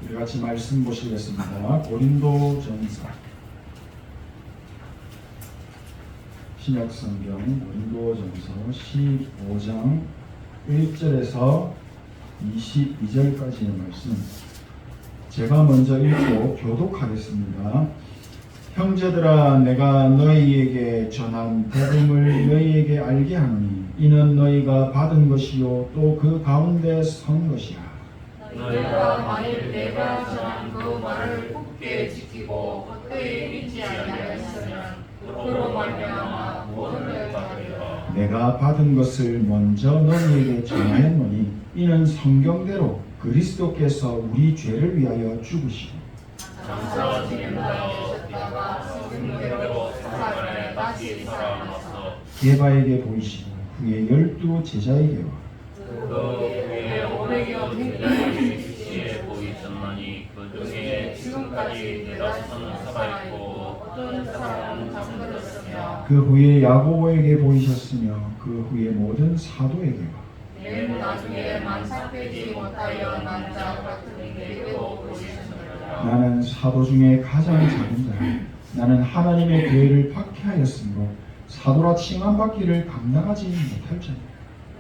우리 같이 말씀 보시겠습니다. 고린도전서 신약성경 고린도전서 15장 1절에서 22절까지의 말씀, 제가 먼저 읽고 교독하겠습니다. 형제들아, 내가 너희에게 전한 복음을 너희에게 알게 하노니 이는 너희가 받은 것이요 또 그 가운데 선 것이라. 너희가 만일 내가 전한 그 말을 굳게 지키고 헛되이 믿지 아니하였으면 그로 말미암아 모든 받으리라. 내가 받은 것을 먼저 너희에게 전하였노니 이는 성경대로 그리스도께서 우리 죄를 위하여 죽으시고 장사 지낸다 되셨다가 성경대로 사흘에 다시 살아나서 게바에게 보이시고 후에 12 제자에게와 그 후에 오래겨 백명의 보이셨나니 그 중에 지금까지 대다수는 살아있고 어떤 사람은 잠들었으며 그 후에 야고보에게 보이셨으며 그 후에 모든 사도에게와 맨 나중에 만삭되지 못하여 난 자 같은 이에게도 보이셨느니라. 나는 사도 중에 가장 작은 자라. 나는 하나님의 교회를 박해하였으므로 사도라 칭함받기를 감당하지 못할 자니라.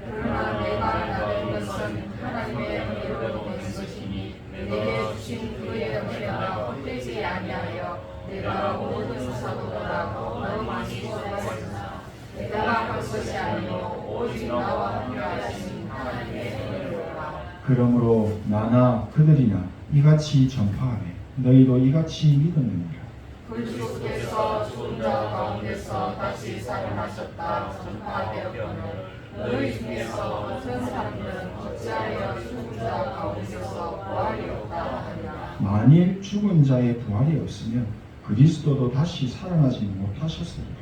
그러나 내가 나는 것은 하나님의 은혜로 된 것이니 내게 주신 그의 은혜가 헛되지 아니하여 내가 모든 사도라고 너무 많이 소리하였으나 내가 한 것이 아니요 오직 나와 함께하신 하나님의 은혜로라. 그러므로 나나 그들이나 이같이 전파하되 너희도 이같이 믿었느니라. 그리스도께서 죽은 자 가운데서 다시 살아나셨다 전파되었거늘 너희 중에서 어떤 사람들은 어찌하여 죽은 자 가운데서 부활이 없다 하느냐. 만일 죽은 자의 부활이 없으면 그리스도도 다시 살아나지 못하셨으리라.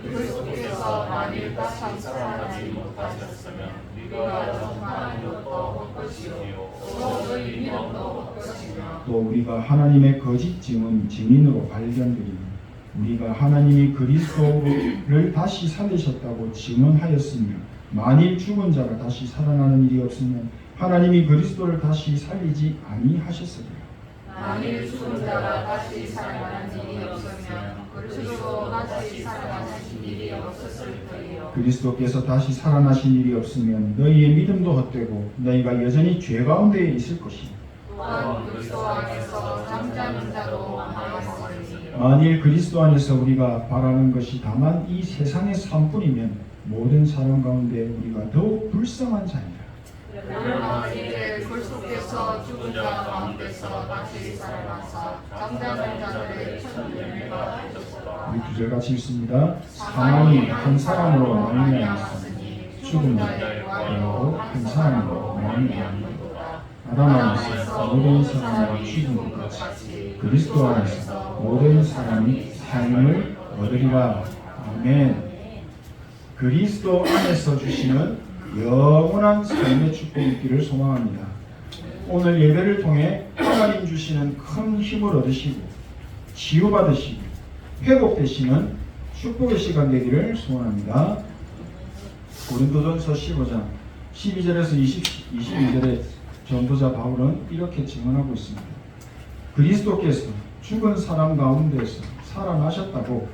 그리스도께서 만일 다시 살아나지 못하셨으면 우리가 전파하는 것도 헛것이요 또 너희 믿음도 헛것이며 또 우리가 하나님의 거짓 증인으로 발견되리니 우리가 하나님이 그리스도를 다시 살리셨다고 증언하였으며 만일 죽은 자가 다시 살아나는 일이 없으면 하나님이 그리스도를 다시 살리지 아니하셨으리라. 만일 죽은 자가 다시 살아나는 일이 없으면 그리스도 다시 살아나신 일이 없었을 터이요. 그리스도께서 다시 살아나신 일이 없으면 너희의 믿음도 헛되고 너희가 여전히 죄 가운데 있을 것이니 또한 그리스도 안에서 잠자는 자도 많았으니 만일 그리스도 안에서 우리가 바라는 것이 다만 이 세상의 삶뿐이면 모든 사람 가운데 우리가 더욱 불쌍한 자니라. 그러나 이제 그리스도께서 죽은 자 가운데서 다시 살아나사 잠자는 자들의 첫 열매가 되셨다. 우리 두 절 같이 읽습니다. 사망이 한 사람으로 말미암았으니 죽음이 그리고 한 사람으로 말미암았다. 아담 안에서 모든 사람이 죽은 것 같이 그리스도 안에서 모든 사람이 삶을 얻으리라. 아멘. 그리스도 안에서 주시는 영원한 삶의 축복이 있기를 소망합니다. 오늘 예배를 통해 하나님 주시는 큰 힘을 얻으시고 치유받으시고 회복되시는 축복의 시간 되기를 소원합니다. 고린도전서 15장 12절에서 22절에 전도자 바울은 이렇게 증언하고 있습니다. 그리스도께서 죽은 사람 가운데서 살아나셨다고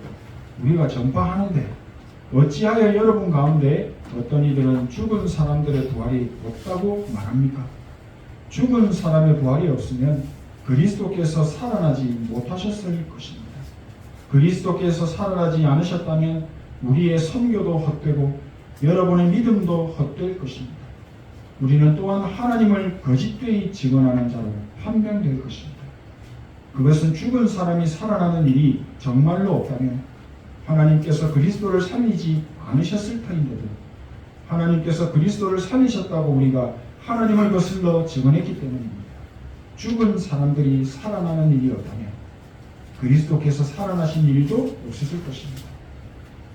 우리가 전파하는데 어찌하여 여러분 가운데 어떤 이들은 죽은 사람들의 부활이 없다고 말합니까? 죽은 사람의 부활이 없으면 그리스도께서 살아나지 못하셨을 것입니다. 그리스도께서 살아나지 않으셨다면 우리의 선교도 헛되고 여러분의 믿음도 헛될 것입니다. 우리는 또한 하나님을 거짓되이 증언하는 자로 판명될 것입니다. 그것은 죽은 사람이 살아나는 일이 정말로 없다면 하나님께서 그리스도를 살리지 않으셨을 터인데도 하나님께서 그리스도를 살리셨다고 우리가 하나님을 거슬러 증언했기 때문입니다. 죽은 사람들이 살아나는 일이 없다면 그리스도께서 살아나신 일도 없으실 것입니다.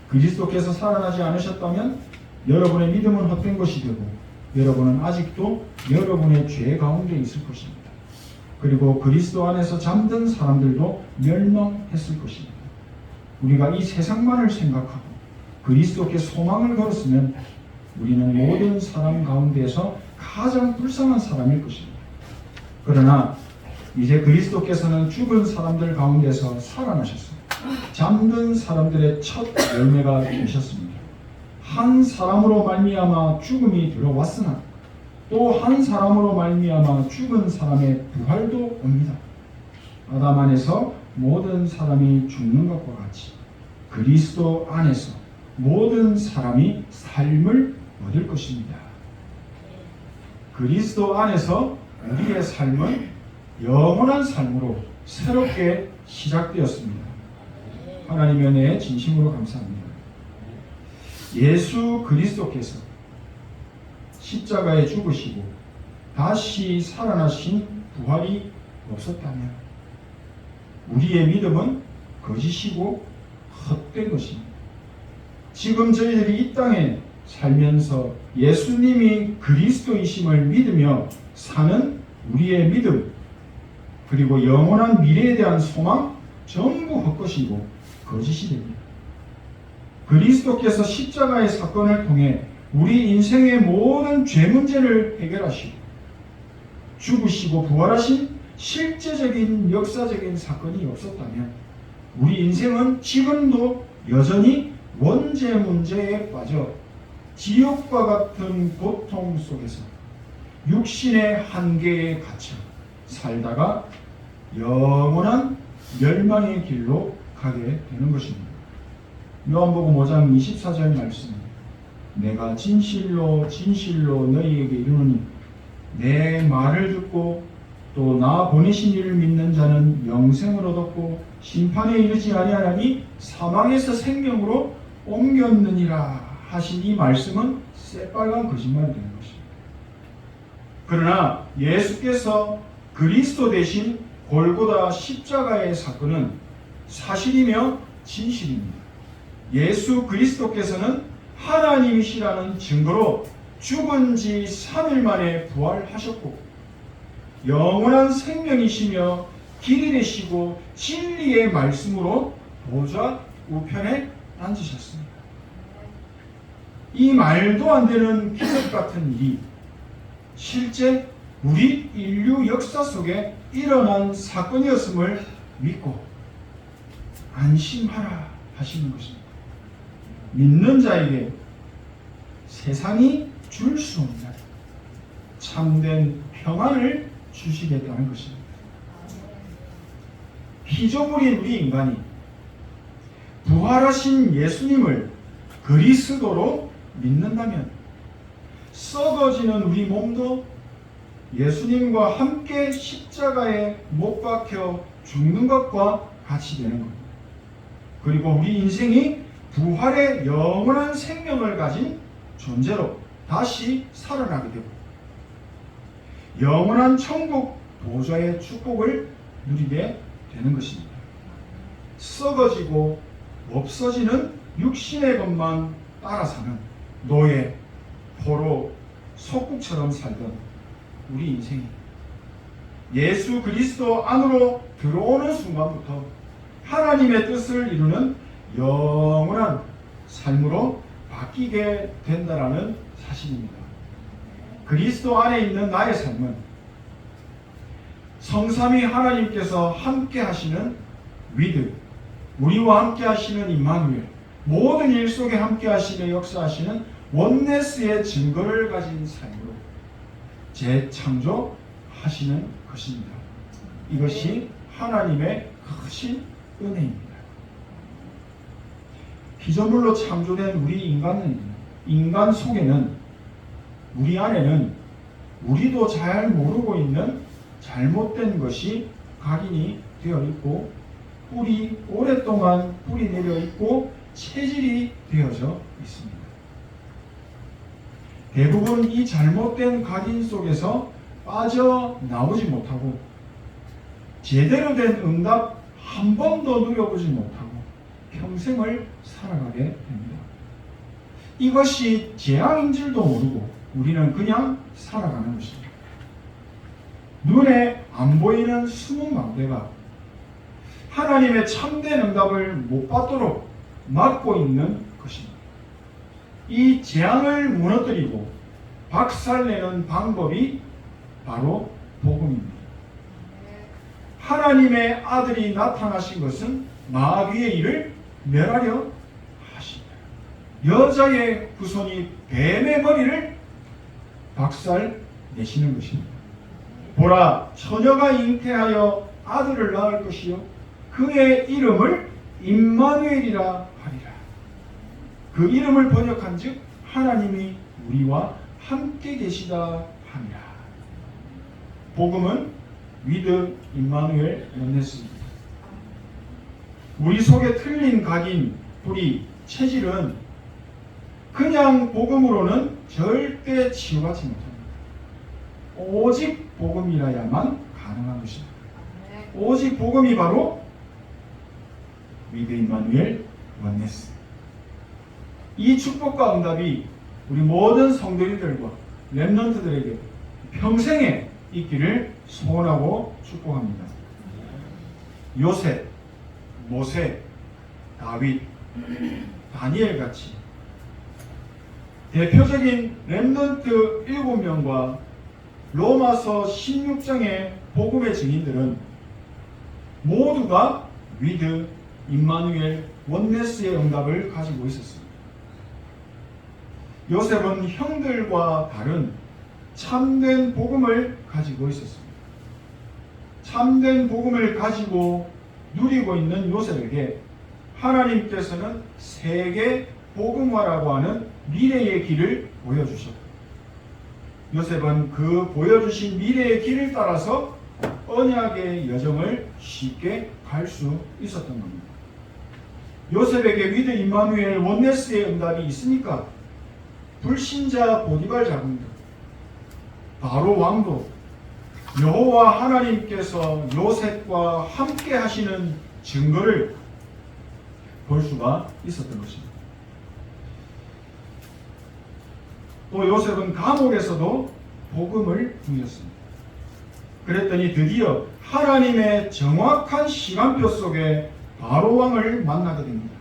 그리스도께서 살아나지 않으셨다면 여러분의 믿음은 헛된 것이 되고 여러분은 아직도 여러분의 죄 가운데 있을 것입니다. 그리고 그리스도 안에서 잠든 사람들도 멸망했을 것입니다. 우리가 이 세상만을 생각하고 그리스도께 소망을 걸었으면 우리는 모든 사람 가운데서 가장 불쌍한 사람일 것입니다. 그러나 이제 그리스도께서는 죽은 사람들 가운데서 살아나셨습니다. 잠든 사람들의 첫 열매가 되셨습니다. 한 사람으로 말미암아 죽음이 들어왔으나 또 한 사람으로 말미암아 죽은 사람의 부활도 옵니다. 아담 안에서 모든 사람이 죽는 것과 같이 그리스도 안에서 모든 사람이 삶을 얻을 것입니다. 그리스도 안에서 우리의 삶은 영원한 삶으로 새롭게 시작되었습니다. 하나님의 은혜에 진심으로 감사합니다. 예수 그리스도께서 십자가에 죽으시고 다시 살아나신 부활이 없었다면 우리의 믿음은 거짓이고 헛된 것입니다. 지금 저희들이 이 땅에 살면서 예수님이 그리스도이심을 믿으며 사는 우리의 믿음, 그리고 영원한 미래에 대한 소망 전부 헛것이고 거짓이 됩니다. 그리스도께서 십자가의 사건을 통해 우리 인생의 모든 죄 문제를 해결하시고 죽으시고 부활하신 실제적인 역사적인 사건이 없었다면 우리 인생은 지금도 여전히 원죄 문제에 빠져 지옥과 같은 고통 속에서 육신의 한계에 갇혀 살다가 영원한 멸망의 길로 가게 되는 것입니다. 요한복음 5장 24절 말씀, 내가 진실로 진실로 너희에게 이르노니 내 말을 듣고 또 나 보내신 이를 믿는 자는 영생을 얻었고 심판에 이르지 아니하나니 사망에서 생명으로 옮겼느니라 하신 이 말씀은 새빨간 거짓말이 되는 것입니다. 그러나 예수께서 그리스도 대신 골고다 십자가의 사건은 사실이며 진실입니다. 예수 그리스도께서는 하나님이시라는 증거로 죽은 지 3일 만에 부활하셨고 영원한 생명이시며 길이 되시고 진리의 말씀으로 보좌 우편에 앉으셨습니다. 이 말도 안 되는 기적 같은 일이 실제 우리 인류 역사 속에 일어난 사건이었음을 믿고 안심하라 하시는 것입니다. 믿는 자에게 세상이 줄 수 없는 참된 평안을 주시겠다는 것입니다. 피조물인 우리 인간이 부활하신 예수님을 그리스도로 믿는다면 썩어지는 우리 몸도 예수님과 함께 십자가에 못 박혀 죽는 것과 같이 되는 겁니다. 그리고 우리 인생이 부활의 영원한 생명을 가진 존재로 다시 살아나게 되고 영원한 천국 보좌의 축복을 누리게 되는 것입니다. 썩어지고 없어지는 육신의 것만 따라 사는 노예, 포로, 속국처럼 살던 우리 인생이 예수 그리스도 안으로 들어오는 순간부터 하나님의 뜻을 이루는 영원한 삶으로 바뀌게 된다라는 사실입니다. 그리스도 안에 있는 나의 삶은 성삼위 하나님께서 함께 하시는 위드, 우리와 함께 하시는 임마누엘, 모든 일 속에 함께 하시며 역사하시는 원네스의 증거를 가진 삶으로 재창조하시는 것입니다. 이것이 하나님의 크신 은혜입니다. 피조물로 창조된 우리 인간 속에는, 우리 안에는 우리도 잘 모르고 있는 잘못된 것이 각인이 되어 있고 오랫동안 뿌리 내려 있고 체질이 되어져 있습니다. 대부분 이 잘못된 각인 속에서 빠져나오지 못하고 제대로 된 응답 한 번도 누려보지 못하고 평생을 살아가게 됩니다. 이것이 재앙인 줄도 모르고 우리는 그냥 살아가는 것입니다. 눈에 안 보이는 숨은 망대가 하나님의 참된 응답을 못 받도록 막고 있는 것입니다. 이 재앙을 무너뜨리고 박살내는 방법이 바로 복음입니다. 하나님의 아들이 나타나신 것은 마귀의 일을 멸하려 하십니다. 여자의 후손이 뱀의 머리를 박살 내시는 것입니다. 보라, 처녀가 잉태하여 아들을 낳을 것이요 그의 이름을 임마누엘이라 하리라. 그 이름을 번역한즉 하나님이 우리와 함께 계시다 하니라. 복음은 위드 임마누엘 원네스입니다. 우리 속에 틀린 각인, 뿌리, 체질은 그냥 복음으로는 절대 치유하지 못합니다. 오직 복음이라야만 가능한 것입니다. 오직 복음이 바로 위드 임마누엘 원네스. 이 축복과 응답이 우리 모든 성도님들과 렘넌트들에게 평생에 있기를 소원하고 축복합니다. 요셉, 모세, 다윗, 다니엘 같이 대표적인 렘넌트 7명과 로마서 16장의 복음의 증인들은 모두가 위드 임마누엘 원네스의 응답을 가지고 있었습니다. 요셉은 형들과 다른 참된 복음을 가지고 있었습니다. 참된 복음을 가지고 누리고 있는 요셉에게 하나님께서는 세계 복음화라고 하는 미래의 길을 보여주셨고, 요셉은 그 보여주신 미래의 길을 따라서 언약의 여정을 쉽게 갈 수 있었던 겁니다. 요셉에게 위드 임마누엘 원네스의 응답이 있으니까 불신자 보디발 자금도 바로 왕도 여호와 하나님께서 요셉과 함께 하시는 증거를 볼 수가 있었던 것입니다. 또 요셉은 감옥에서도 복음을 누렸습니다. 그랬더니 드디어 하나님의 정확한 시간표 속에 바로 왕을 만나게 됩니다.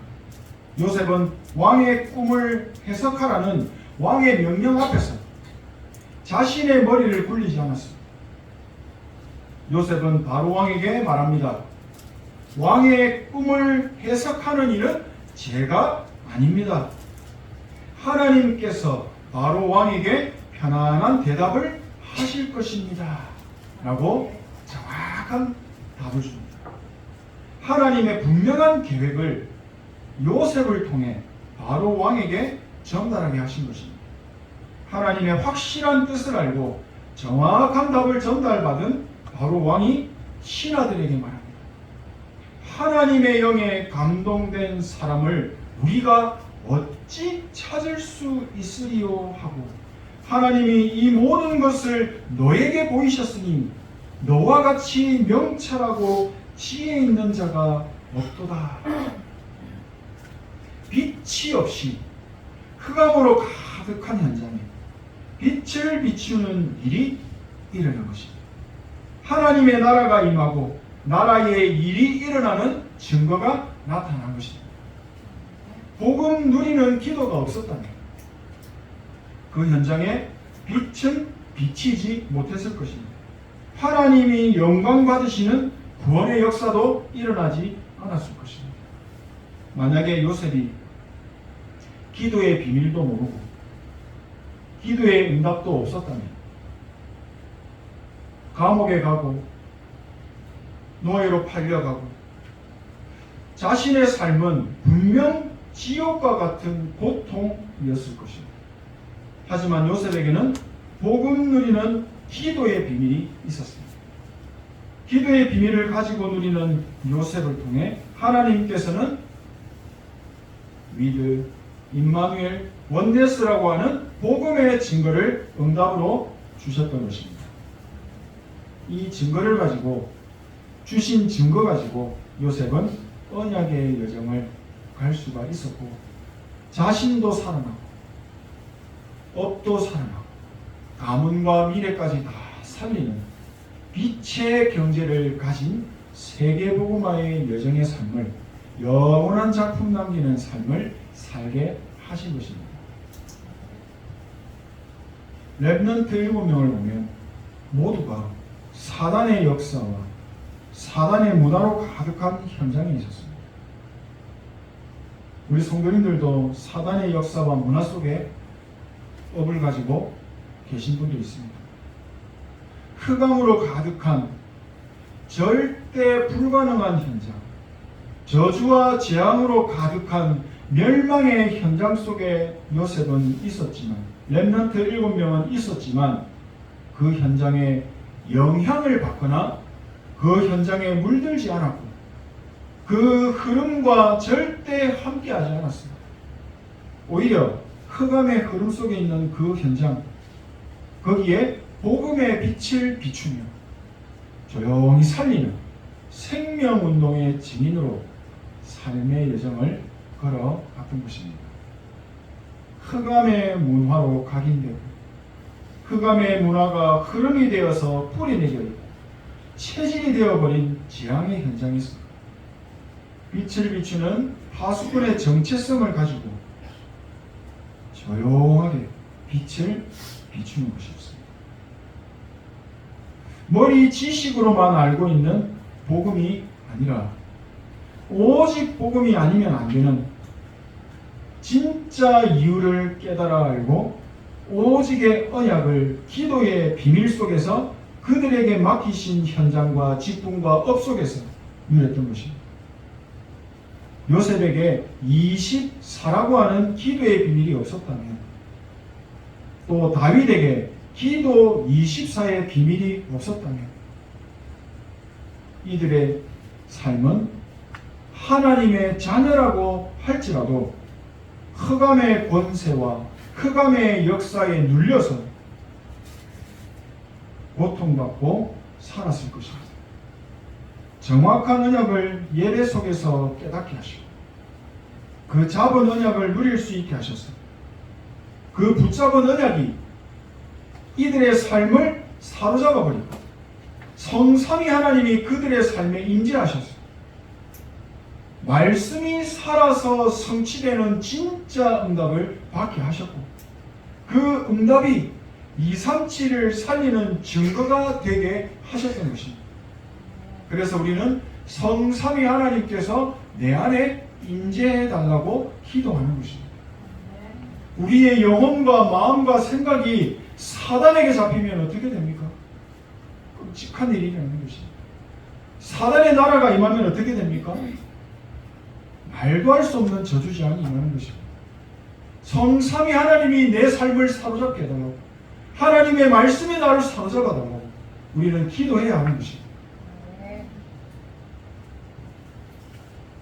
요셉은 왕의 꿈을 해석하라는 왕의 명령 앞에서 자신의 머리를 굴리지 않았습니다. 요셉은 바로 왕에게 말합니다. 왕의 꿈을 해석하는 일은 제가 아닙니다. 하나님께서 바로 왕에게 편안한 대답을 하실 것입니다. 라고 정확한 답을 줍니다. 하나님의 분명한 계획을 요셉을 통해 바로 왕에게 전달하게 하신 것입니다. 하나님의 확실한 뜻을 알고 정확한 답을 전달받은 바로 왕이 신하들에게 말합니다. 하나님의 영에 감동된 사람을 우리가 어찌 찾을 수 있으리요 하고, 하나님이 이 모든 것을 너에게 보이셨으니 너와 같이 명철하고 지혜 있는 자가 없도다. 빛이 없이 흑암으로 가득한 현장에 빛을 비추는 일이 일어난 것입니다. 하나님의 나라가 임하고 나라의 일이 일어나는 증거가 나타난 것입니다. 복음 누리는 기도가 없었다면 그 현장에 빛은 비치지 못했을 것입니다. 하나님이 영광 받으시는 구원의 역사도 일어나지 않았을 것입니다. 만약에 요셉이 기도의 비밀도 모르고 기도의 응답도 없었다면 감옥에 가고 노예로 팔려가고 자신의 삶은 분명 지옥과 같은 고통이었을 것입니다. 하지만 요셉에게는 복음 누리는 기도의 비밀이 있었습니다. 기도의 비밀을 가지고 누리는 요셉을 통해 하나님께서는 위드 임마누엘 원네스라고 하는 복음의 증거를 응답으로 주셨던 것입니다. 이 증거를 가지고 주신 증거 가지고 요셉은 언약의 여정을 갈 수가 있었고 자신도 살아나고 업도 살아나고 가문과 미래까지 다 살리는 빛의 경제를 가진 세계복음화의 여정의 삶을, 영원한 작품 남기는 삶을 살게 하신 것입니다. 렘넌트 7명을 보면 모두가 사단의 역사와 사단의 문화로 가득한 현장에 있었습니다. 우리 성도님들도 사단의 역사와 문화 속에 업을 가지고 계신 분도 있습니다. 흑암으로 가득한 절대 불가능한 현장, 저주와 재앙으로 가득한 멸망의 현장 속에 요셉은 있었지만, 렘넌트 7명은 있었지만 그 현장에 영향을 받거나 그 현장에 물들지 않았고 그 흐름과 절대 함께하지 않았습니다. 오히려 흑암의 흐름 속에 있는 그 현장, 거기에 복음의 빛을 비추며 조용히 살리는 생명운동의 증인으로 삶의 여정을 걸어갔던 것입니다. 흑암의 문화로 각인되고 흑암의 문화가 흐름이 되어서 뿌리내려 있고 체질이 되어버린 재앙의 현장에서 빛을 비추는 파수꾼의 정체성을 가지고 조용하게 빛을 비추는 것이었습니다. 머리 지식으로만 알고 있는 복음이 아니라 오직 복음이 아니면 안 되는 진짜 이유를 깨달아 알고 오직의 언약을 기도의 비밀 속에서 그들에게 맡기신 현장과 직분과 업 속에서 누렸던 것입니다. 요셉에게 24라고 하는 기도의 비밀이 없었다면, 또 다윗에게 기도 24의 비밀이 없었다면, 이들의 삶은 하나님의 자녀라고 할지라도 흑암의 권세와 흑암의 역사에 눌려서 고통받고 살았을 것입니다. 정확한 언약을 예배 속에서 깨닫게 하시고 그 잡은 언약을 누릴 수 있게 하셔서 그 붙잡은 언약이 이들의 삶을 사로잡아 버리고 성삼위 하나님이 그들의 삶에 임재하셔서 말씀이 살아서 성취되는 진짜 응답을 받게 하셨고 그 응답이 237을 살리는 증거가 되게 하셨던 것입니다. 그래서 우리는 성삼위 하나님께서 내 안에 임재해달라고 기도하는 것입니다. 우리의 영혼과 마음과 생각이 사단에게 잡히면 어떻게 됩니까? 끔찍한 일이 일어나는 것입니다. 사단의 나라가 임하면 어떻게 됩니까? 말도 할 수 없는 저주재앙이 임하는 것입니다. 성삼위 하나님이 내 삶을 사로잡게 해달라고, 하나님의 말씀이 나를 사로잡아달라고 우리는 기도해야 하는 것입니다.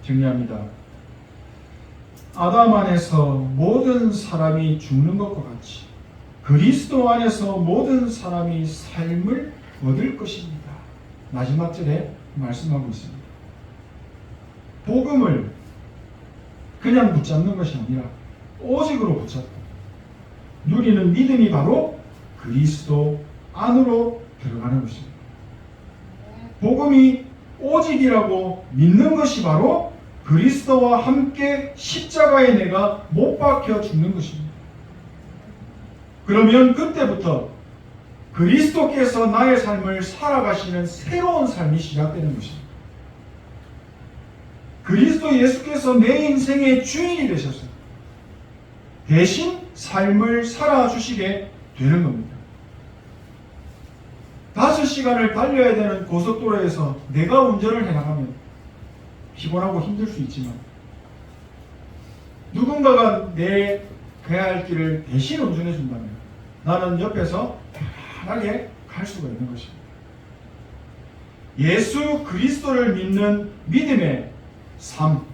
정리합니다. 아담 안에서 모든 사람이 죽는 것과 같이 그리스도 안에서 모든 사람이 삶을 얻을 것입니다. 마지막 절에 말씀하고 있습니다. 복음을 그냥 붙잡는 것이 아니라 오직으로 붙잡고 누리는 믿음이 바로 그리스도 안으로 들어가는 것입니다. 복음이 오직이라고 믿는 것이 바로 그리스도와 함께 십자가에 내가 못 박혀 죽는 것입니다. 그러면 그때부터 그리스도께서 나의 삶을 살아가시는 새로운 삶이 시작되는 것입니다. 그리스도 예수께서 내 인생의 주인이 되셔서 대신 삶을 살아주시게 되는 겁니다. 5시간을 달려야 되는 고속도로에서 내가 운전을 해나가면 피곤하고 힘들 수 있지만 누군가가 내 가야 할 길을 대신 운전해 준다면 나는 옆에서 편하게 갈 수가 있는 것입니다. 예수 그리스도를 믿는 믿음의 삶,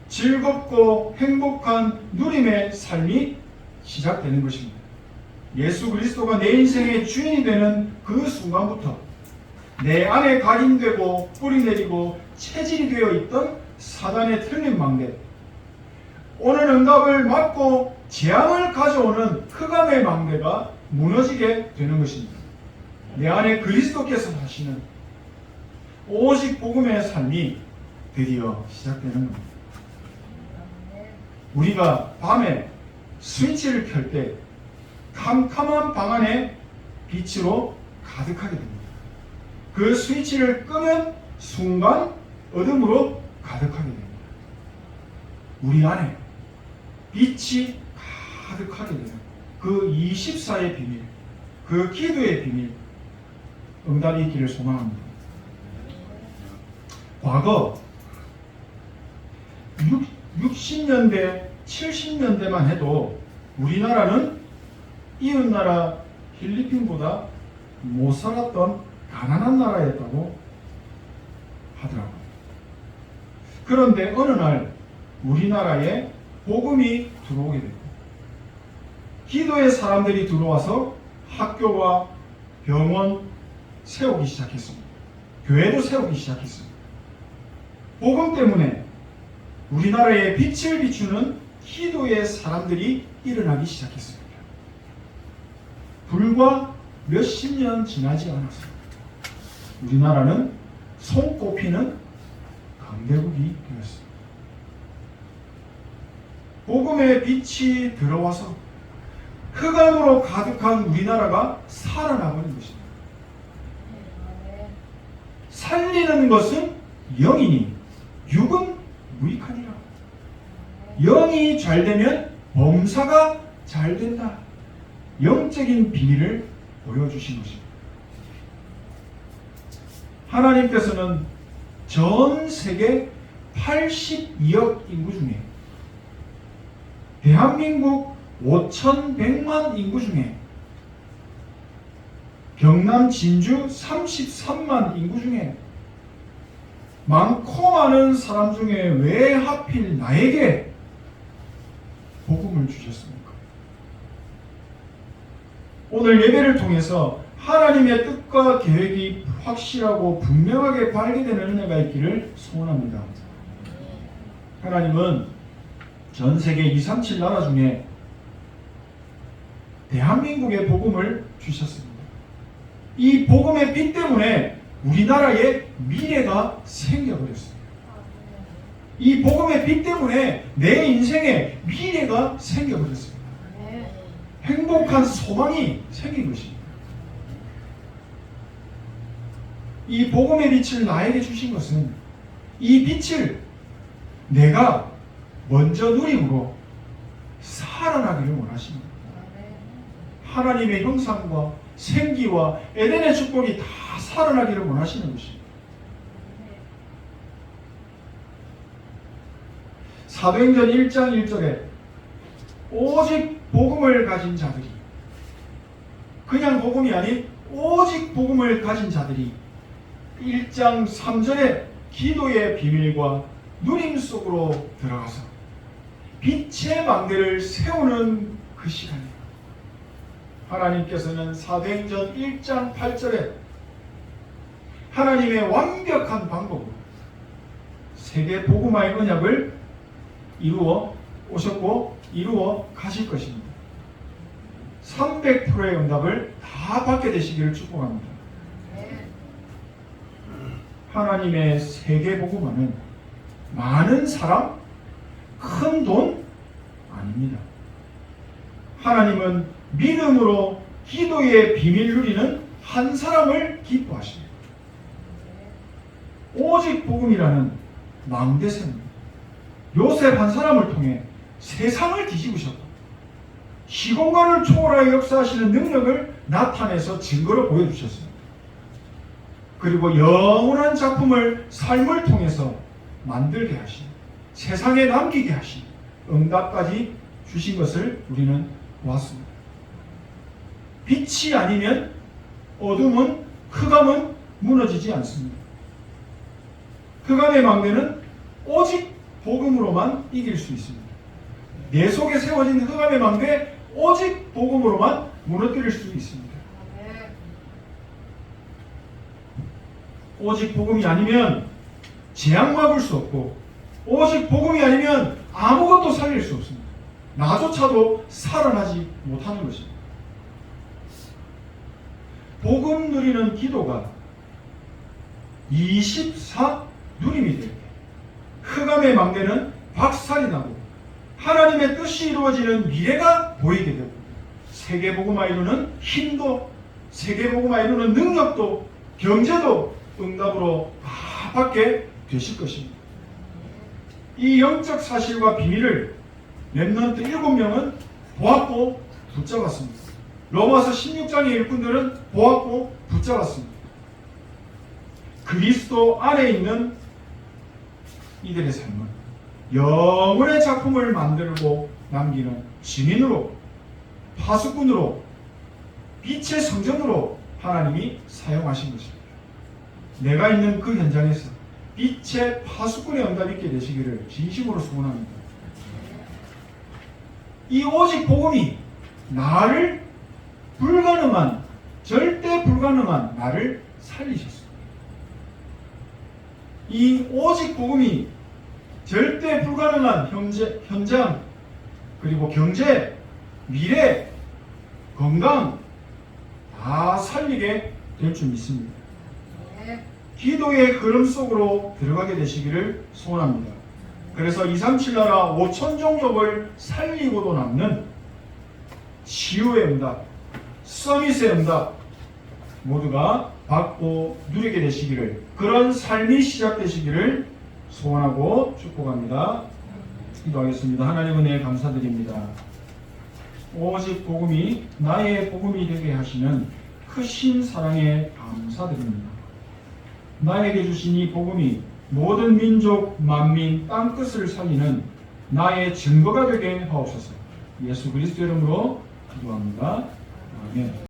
즐겁고 행복한 누림의 삶이 시작되는 것입니다. 예수 그리스도가 내 인생의 주인이 되는 그 순간부터 내 안에 각인되고 뿌리내리고 체질이 되어 있던 사단의 틀린 망대, 오는 응답을 막고 재앙을 가져오는 흑암의 망대가 무너지게 되는 것입니다. 내 안에 그리스도께서 하시는 오직 복음의 삶이 드디어 시작되는 겁니다. 우리가 밤에 스위치를 켤 때 캄캄한 방 안에 빛으로 가득하게 됩니다. 그 스위치를 끄면 순간 어둠으로 가득하게 됩니다. 우리 안에 빛이 가득하게 돼요. 그 24의 비밀, 그 기도의 비밀, 응답이 있기를 소망합니다. 과거 60년대, 70년대만 해도 우리나라는 이웃나라 필리핀보다 못 살았던 가난한 나라였다고 하더라고요. 그런데 어느 날 우리나라에 복음이 들어오게 됐고, 기도의 사람들이 들어와서 학교와 병원 세우기 시작했습니다. 교회도 세우기 시작했습니다. 복음 때문에 우리나라에 빛을 비추는 기도의 사람들이 일어나기 시작했습니다. 불과 몇십 년 지나지 않았습니다. 우리나라는 손꼽히는 강대국이 되었습니다. 복음의 빛이 들어와서 흑암으로 가득한 우리나라가 살아나버린 것입니다. 살리는 것은 영이니 육은 무익하니라. 영이 잘 되면 범사가 잘 된다. 영적인 비밀을 보여주신 것입니다. 하나님께서는 전 세계 82억 인구 중에 대한민국 5,100만 인구 중에 경남 진주 33만 인구 중에 많고 많은 사람 중에 왜 하필 나에게 복음을 주셨습니까? 오늘 예배를 통해서 하나님의 뜻과 계획이 확실하고 분명하게 발견되는 은혜가 있기를 소원합니다. 하나님은 전 세계 237 나라 중에 대한민국의 복음을 주셨습니다. 이 복음의 빛 때문에 우리나라에 미래가 생겨버렸습니다. 이 복음의 빛 때문에 내 인생에 미래가 생겨버렸습니다. 행복한 소망이 생긴 것입니다. 이 복음의 빛을 나에게 주신 것은 이 빛을 내가 먼저 누림으로 살아나기를 원하십니다. 하나님의 형상과 생기와 에덴의 축복이 다 살아나기를 원하시는 것입니다. 사도행전 1장 1절에 오직 복음을 가진 자들이, 그냥 복음이 아닌 오직 복음을 가진 자들이 1장 3절에 기도의 비밀과 누림 속으로 들어가서 빛의 망대를 세우는 그 시간이에요. 하나님께서는 사도행전 1장 8절에 하나님의 완벽한 방법으로 세계 복음화의 언약을 이루어 오셨고 이루어 가실 것입니다. 300%의 응답을 다 받게 되시기를 축복합니다. 하나님의 세계 복음화는 많은 사람, 큰 돈 아닙니다. 하나님은 믿음으로 기도의 비밀 누리는 한 사람을 기뻐하십니다. 오직 복음이라는 망대세입니다. 요셉 한 사람을 통해 세상을 뒤집으셨고 시공간을 초월하여 역사하시는 능력을 나타내서 증거로 보여주셨습니다. 그리고 영원한 작품을 삶을 통해서 만들게 하시고 세상에 남기게 하시고 응답까지 주신 것을 우리는 보았습니다. 빛이 아니면 어둠은, 흑암은 무너지지 않습니다. 흑암의 망대는 오직 복음으로만 이길 수 있습니다. 내 속에 세워진 흑암의 망대 오직 복음으로만 무너뜨릴 수 있습니다. 오직 복음이 아니면 재앙 막을 수 없고 오직 복음이 아니면 아무것도 살릴 수 없습니다. 나조차도 살아나지 못하는 것입니다. 복음 누리는 기도가 24 누림이 될 때 흑암의 망대는 박살이 나고 하나님의 뜻이 이루어지는 미래가 보이게 되고 세계복음화 이루는 힘도 세계복음화 이루는 능력도 경제도 응답으로 다 받게 되실 것입니다. 이 영적 사실과 비밀을 렘넌트 7명은 보았고 붙잡았습니다. 로마서 16장의 일꾼들은 보았고 붙잡았습니다. 그리스도 안에 있는 이들의 삶은 영혼의 작품을 만들고 남기는 증인으로, 파수꾼으로, 빛의 성전으로 하나님이 사용하신 것입니다. 내가 있는 그 현장에서 빛의 파수꾼의 응답이 있게 되시기를 진심으로 소원합니다. 이 오직 복음이 나를 불가능한, 절대 불가능한 나를 살리셨습니다. 이 오직 복음이 절대 불가능한 현장, 그리고 경제, 미래, 건강 다 살리게 될 줄 믿습니다. 기도의 흐름 속으로 들어가게 되시기를 소원합니다. 그래서 237 나라 5천 종족을 살리고도 남는 치유의 응답, 서밋의 응답 모두가 받고 누리게 되시기를, 그런 삶이 시작되시기를 소원하고 축복합니다. 기도하겠습니다. 하나님 은혜 감사드립니다. 오직 복음이 나의 복음이 되게 하시는 크신 사랑에 감사드립니다. 나에게 주신 이 복음이 모든 민족, 만민, 땅끝을 살리는 나의 증거가 되게 하옵소서. 예수 그리스도 이름으로 기도합니다. 아멘.